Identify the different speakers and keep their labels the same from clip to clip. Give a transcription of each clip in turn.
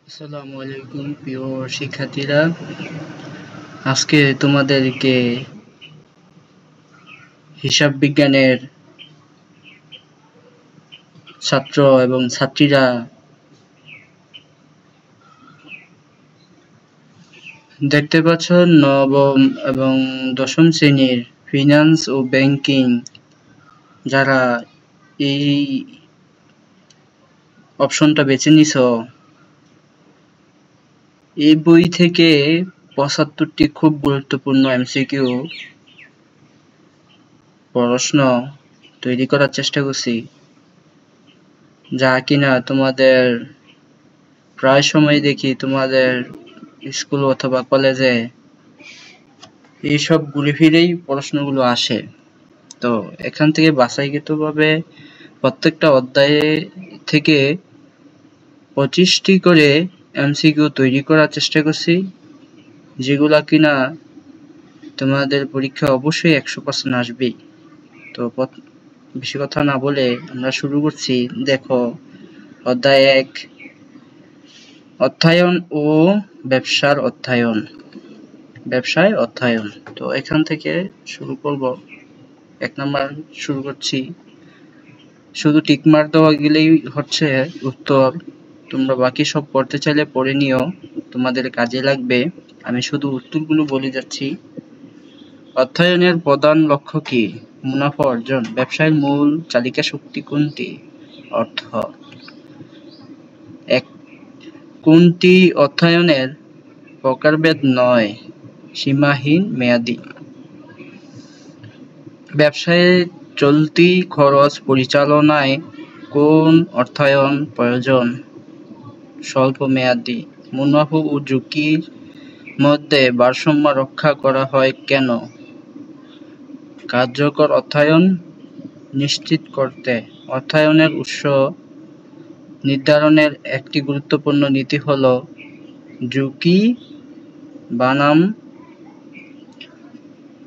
Speaker 1: আসসালামু আলাইকুম প্রিয় শিক্ষার্থীরা, আজকে তোমাদেরকে হিসাব বিজ্ঞানের ছাত্র এবং ছাত্রীরা দেখতে পাচ্ছ নবম এবং দশম শ্রেণীর ফিনান্স ও ব্যাংকিং যারা এই অপশনটা বেছে নিছ, এই বই থেকে ৭৫টি খুব গুরুত্বপূর্ণ এমসিকিউ প্রশ্ন তৈরি করার চেষ্টা করছি, যা কিনা তোমাদের প্রায় সময় দেখি তোমাদের স্কুল অথবা কলেজে এইসব ঘুরে ফিরেই প্রশ্নগুলো আসে। তো এখান থেকে বাছাইকৃতভাবে প্রত্যেকটা অধ্যায়ে থেকে 25টি করে এমসিকিউ তৈরি করার চেষ্টা করছি, যেগুলা কিনা তোমাদের পরীক্ষা অবশ্যই 100% আসবেই। তো বেশি কথা না বলে আমরা শুরু করছি। দেখো, অধ্যায় 1, অর্থায়ন ও ব্যবসার অর্থায়ন, ব্যবসায় অর্থায়ন। তো এখান থেকে শুরু করব। 1 নাম্বার শুরু করছি। শুধু টিকমার্ক দেওয়া গেলেই হচ্ছে উত্তর। তোমরা বাকি সব পড়তে চাইলে পড়ে নিও, তোমাদের কাজে লাগবে। আমি শুধু উত্তরগুলো বলে যাচ্ছি। অর্থায়নের প্রধান লক্ষ্য কি? মুনাফা অর্জন। ব্যবসায়ের মূল চালিকা শক্তি কোনটি? অর্থ। কোনটি অর্থায়নের প্রকারভেদ নয়? সীমাহীন মেয়াদি। ব্যবসায়ে চলতি খরচ পরিচালনায় কোন অর্থায়ন প্রয়োজন? স্বল্প মেয়াদি। মুনাফা ও ঝুঁকির মধ্যে ভারসাম্য রক্ষা করা হয় কেন? কার্যকর অর্থায়ন নিশ্চিত করতে। অর্থায়নের উৎস নির্ধারণের একটি গুরুত্বপূর্ণ নীতি হল ঝুঁকি বনাম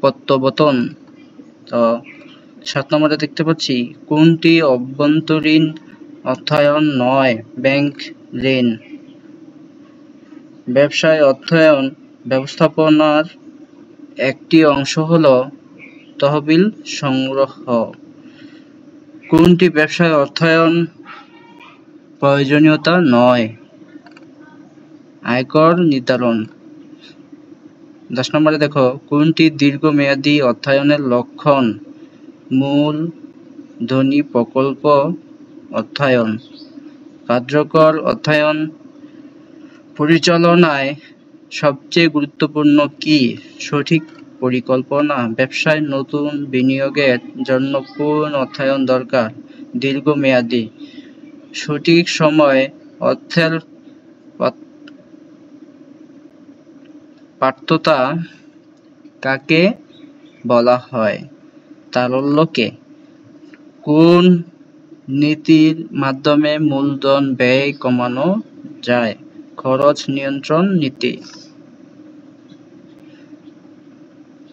Speaker 1: প্রত্যাবর্তন। তো 7 নম্বরে দেখতে পাচ্ছি, কোনটি অভ্যন্তরীণ অর্থায়ন নয়? ব্যাংক ঋণ। ব্যবসায় অর্থায়ন ব্যবস্থাপনার একটি অংশ হল তহবিল সংগ্রহ। কোনটি ব্যবসায় অর্থায়ন প্রয়োজনীয়তা নয়? আয়কর নির্ধারণ। 10 নম্বরে দেখো, কোনটি দীর্ঘমেয়াদী অর্থায়নের লক্ষণ? মূলধনী প্রকল্প অর্থায়ন। কার্যকর অর্থায়ন পরিচালনায় সবচেয়ে গুরুত্বপূর্ণ কি? সঠিক পরিকল্পনা। ব্যবসায় নতুন বিনিয়োগের জন্য কোন অর্থায়ন দরকার? দীর্ঘমেয়াদী। সঠিক সময়ে অর্থের প্রাপ্যতা কাকে বলা হয়? তারল্যকে। কোন নীতির মাধ্যমে মূলধন ব্যয় কমানো যায়? খরচ নিয়ন্ত্রণ নীতি।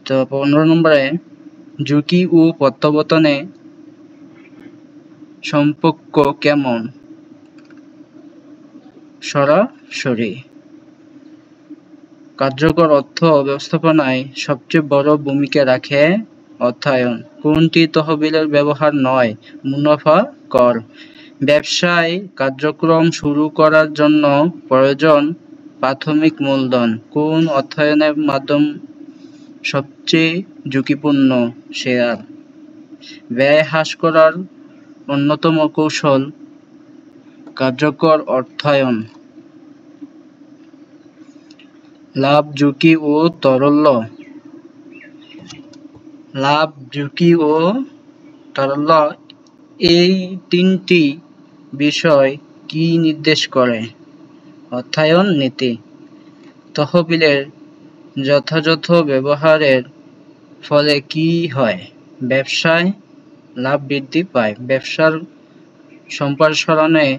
Speaker 1: তো 15 নম্বরে, ঝুঁকি ও প্রত্যাবর্তনে সম্পর্ক কেমন? সরাসরি। কার্যকর অর্থ ব্যবস্থাপনায় সবচেয়ে বড় ভূমিকা রাখে অর্থায়ন। কোনটি তহবিলের ব্যবহার নয়? মুনাফা কর। ব্যবসায় কার্যক্রম শুরু করার জন্য প্রয়োজন প্রাথমিক মূলধন। কোন অর্থায়নের মাধ্যম সবচেয়ে ঝুঁকিপূর্ণ? শেয়ার। ব্যয় হ্রাস করার অন্যতম কৌশল কার্যকর অর্থায়ন। লাভ, ঝুঁকি ও তারল্য। লাভ, ঝুঁকি ও তারল্য এই তিনটি বিষয় কি নির্দেশ করে? অর্থায়ন নীতি। তহবিলের যথাযথ ব্যবহারের ফলে কি হয়? ব্যবসায় লাভ বৃদ্ধি পায়। ব্যবসার সম্প্রসারণের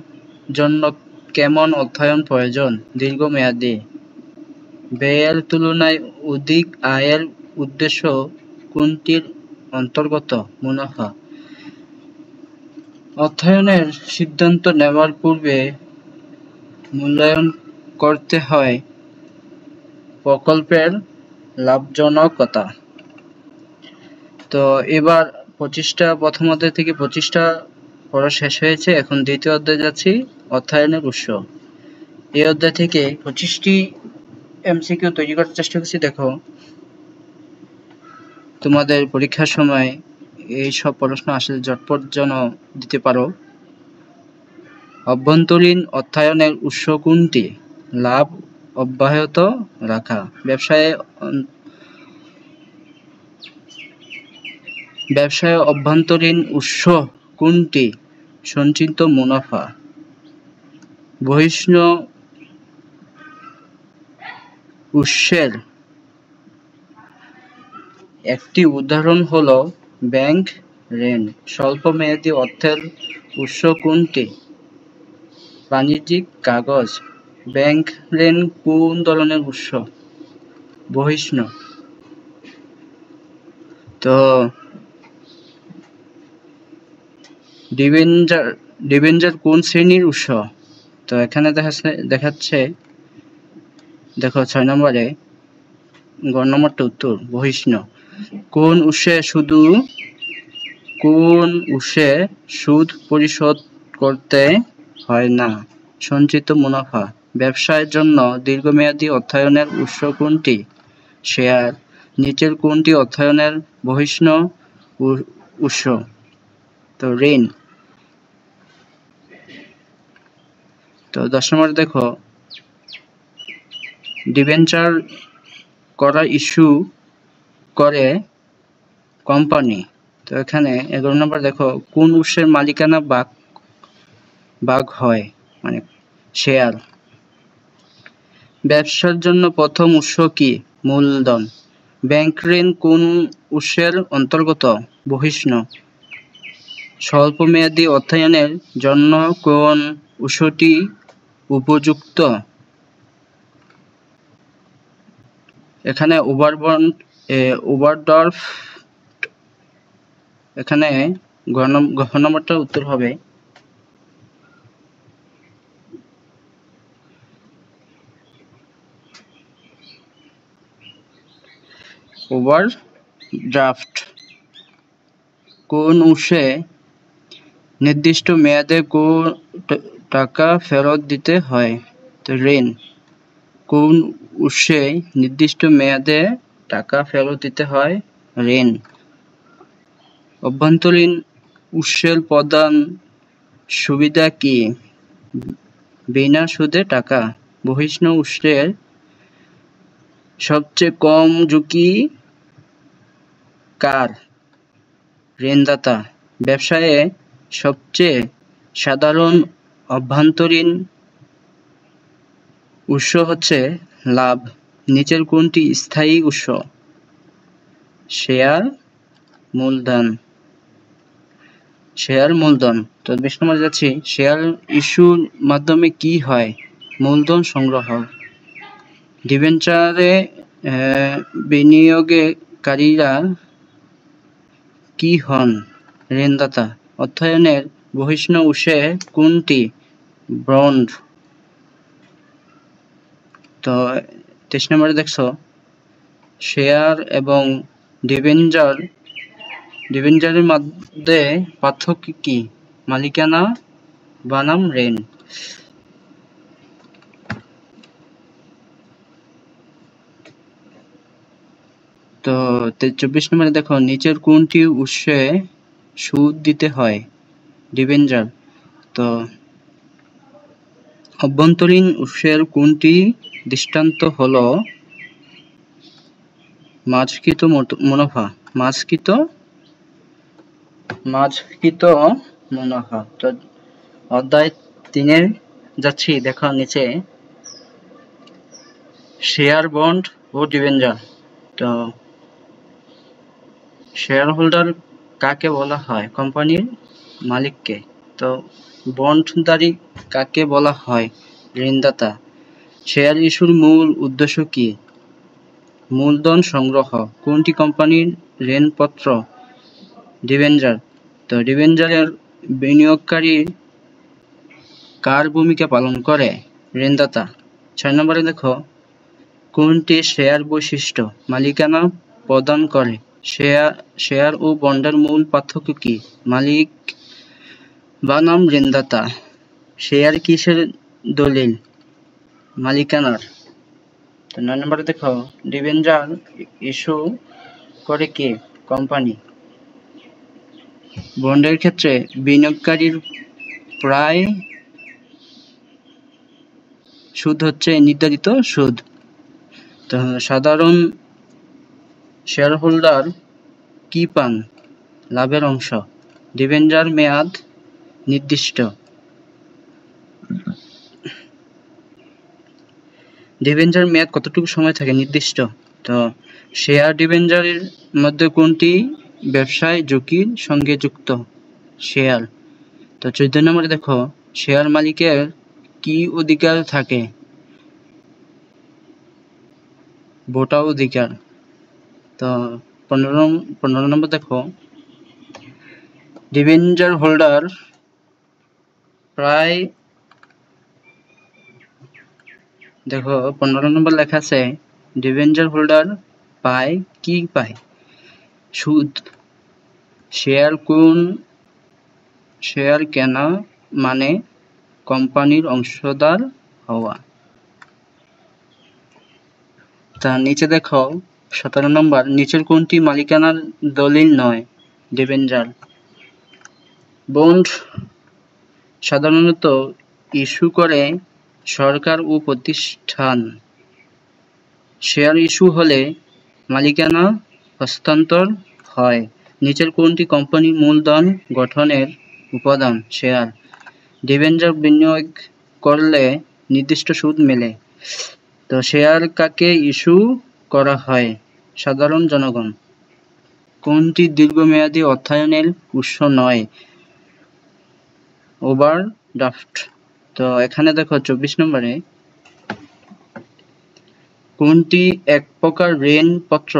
Speaker 1: জন্য কেমন অর্থায়ন প্রয়োজন? দীর্ঘমেয়াদী। ব্যয়ের তুলনায় অধিক আয়ের উদ্দেশ্য কোনটির অন্তর্গত? মুনাফা। অর্থায়নের সিদ্ধান্ত নেওয়ার পূর্বে মূল্যায়ন করতে হয় প্রকল্পের লাভজনকতা। তো এবার 25টা প্রথম অধ্যায় থেকে 25টা পড়া শেষ হয়েছে। এখন দ্বিতীয় অধ্যায়ে যাচ্ছি, অর্থায়নের উৎস। এই অধ্যায় থেকে 25টি এমসিকিউ তৈরি করার চেষ্টা করছি। দেখো, তোমাদের পরীক্ষার সময় এই সব প্রশ্ন আসলে ঝটপট যেন দিতে পারো। অভ্যন্তরীণ অর্থায়নের উৎস কোনটি? লাভ অব্যাহত রাখা। ব্যবসায় অভ্যন্তরীণ উৎস কোনটি? সঞ্চিত মুনাফা। বহিষ্ণ উৎসের একটি উদাহরণ হলো ব্যাংক ঋণ। স্বল্প মেয়াদী অর্থের উৎস কোনটি? বাণিজ্যিক কাগজ। ব্যাংক ঋণ কোন ধরনের উৎস? বহিষ্ণ। তো ডিবেঞ্জার কোন শ্রেণীর উৎস? তো এখানে দেখাচ্ছে, দেখো 6 নম্বরে গ নম্বরটা উত্তর বহিষ্ণ। কোন উৎসে সুদ পরিশোধ করতে হয় না? সঞ্চিত মুনাফা। ব্যবসায়ের জন্য দীর্ঘমেয়াদী অর্থায়নের উৎস কোনটি? শেয়ার। নিচের কোনটি অর্থায়নের বহিষ্ণ উৎস? তো ঋণ। তো 10 নম্বরে দেখো, ডিবেঞ্চার করা ইস্যু করে কোম্পানি। তো এখানে 11 নম্বর দেখো, কোন উৎসের মালিকানা ভাগ হয়? মানে শেয়ার। ব্যবসার জন্য প্রথম উৎস কি? মূলধন। ব্যাংক ঋণ কোন উৎসের অন্তর্গত? বহিষ্ণ। স্বল্প মেয়াদী অর্থায়নের জন্য কোন উৎসটি উপযুক্ত? এখানে ওভারড্রাফট। এখানে ঘ নম্বরটা উত্তর হবে ওভারড্রাফট। কোন উৎসে নির্দিষ্ট মেয়াদে টাকা ফেরত দিতে হয়? তো ঋণ। কোন উৎসে নির্দিষ্ট মেয়াদে টাকা ফেরত দিতে হয়? ঋণ। অভ্যন্তরীণ উৎসের প্রধান সুবিধা কি? বিনা সুদে টাকা। বহিষ্ণ উৎসের সবচেয়ে কম ঝুঁকি কার? ঋণদাতা। ব্যবসায়ে সবচেয়ে সাধারণ অভ্যন্তরীণ উৎস হচ্ছে লাভ। নিচের কোনটি স্থায়ী উৎস? শেয়ার মূলধন। তো 20 নম্বরে যাচ্ছি, শেয়ার ইস্যুর মাধ্যমে কি হয়? মূলধন সংগ্রহ। ডিবেঞ্চারে বিনিয়োগকারীরা কি হন? ঋণদাতা। অর্থায়নের বহিষ্ণ উৎসে কোনটি? বন্ড। তো 23 নম্বরে দেখছো, শেয়ার এবং ডিবেঞ্চারের মধ্যে পার্থক্য কি? মালিকানা বনাম ঋণ। তো 24 নম্বরে দেখো, নিচের কোনটি উৎসে সুদ দিতে হয়? ডিবেঞ্চার। তো অভ্যন্তরীণ উৎসের কোনটি দৃষ্টান্ত হলো মাঝকৃত মুনাফা। মুনাফা। তো অধ্যায় 3 যাচ্ছি, দেখো নিচে শেয়ার, বন্ড ও ডিবেঞ্চার। তো শেয়ার হোল্ডার কাকে বলা হয়? কোম্পানির মালিককে। তো বন্ডধারী কাকে বলা হয়? ঋণদাতা। শেয়ার ইস্যুর মূল উদ্দেশ্য কি? মূলধন সংগ্রহ। কোনটি কোম্পানির ঋণপত্র? ডিবেঞ্চার। তো ডিবেঞ্চারের বিনিয়োগকারী কার ভূমিকা পালন করে? ঋণদাতা। 6 নম্বরে দেখো, কোনটি শেয়ার বৈশিষ্ট্য মালিকানা প্রদান করে? শেয়ার ও বন্ডের মূল পার্থক্য কি? মালিক বনাম ঋণদাতা। শেয়ার কিসের দলিল? মালিকানার। 9 নম্বরে দেখো, ডিবেঞ্চার ইস্যু করে কে? কোম্পানি। বন্ডের ক্ষেত্রে বিনিয়োগকারীর প্রায় সুদ হচ্ছে নির্ধারিত সুদ। তো সাধারণ শেয়ারহোল্ডার কি পান? লাভের অংশ। ডিবেঞ্চার মেয়াদ নির্দিষ্ট। ডিবেঞ্চার মেয়াদ কতটুকু সময় থাকে? নির্দিষ্ট। তো শেয়ার ডিবেঞ্চারের মধ্যে কোনটি ব্যবসায় ঝুঁকির সঙ্গে যুক্ত? শেয়ার। তো 14 নম্বরে দেখো, শেয়ার মালিকের কি অধিকার থাকে? ভোটাধিকার। তো 15 নম্বর দেখো, ডিবেঞ্চার হোল্ডার প্রায়, দেখো 15 নম্বর লেখা আছে, ডিবেঞ্চার হোল্ডার পায় কি পায়? সুদ। শেয়ার কেনা মানে কোম্পানির অংশীদার হওয়া। তার নিচে দেখো 17 নম্বর, নিচের কোনটি মালিকানার দলিল নয়? ডিবেঞ্চার। বন্ড সাধারণত ইস্যু করে সরকার ও প্রতিষ্ঠান। শেয়ার ইস্যু হলে মালিকানা হস্তান্তর হয়। নিচের কোনটি কোম্পানির মূলধন গঠনের উপাদান? শেয়ার। ডিবেঞ্চার বিনিয়োগ করলে নির্দিষ্ট সুদ মেলে। তো শেয়ার কাকে ইস্যু করা হয়? সাধারণ জনগণ। কোনটি দীর্ঘমেয়াদী অর্থায়নের উৎস নয়? ওভারড্রাফট। তো এখানে দেখো 24 নম্বরে, কোনটি এক প্রকার ঋণপত্র?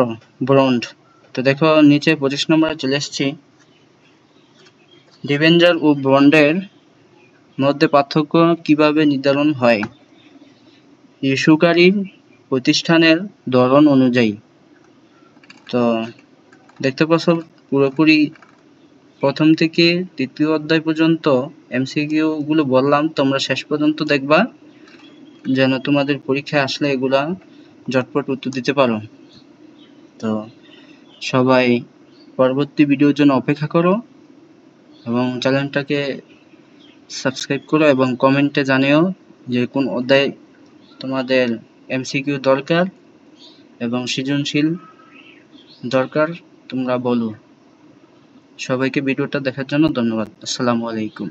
Speaker 1: বন্ড। তো দেখো নিচে 25 নম্বরে চলে এসেছি। ডিবেঞ্চার ও বন্ডের মধ্যে পার্থক্য কিভাবে নির্ধারণ হয়? ইস্যুকারী প্রতিষ্ঠানের ধরন অনুযায়ী। তো দেখতে পাচ্ছ পুরোপুরি প্রথম থেকে 3য় অধ্যায় পর্যন্ত এমসিকিউ গুলো বললাম, তোমরা শেষ পর্যন্ত দেখবা যেন তোমাদের পরীক্ষায় আসলে এগুলা ঝটপট উত্তর দিতে পারো। তো সবাই পরবর্তী ভিডিওর জন্য অপেক্ষা করো এবং চ্যানেলটাকে সাবস্ক্রাইব করো এবং কমেন্টে জানিও যে কোন অধ্যায় তোমাদের এমসিকিউ দরকার এবং সৃজনশীল দরকার, তোমরা বলো। সবাইকে ভিডিওটা দেখার জন্য ধন্যবাদ। আসসালামু আলাইকুম।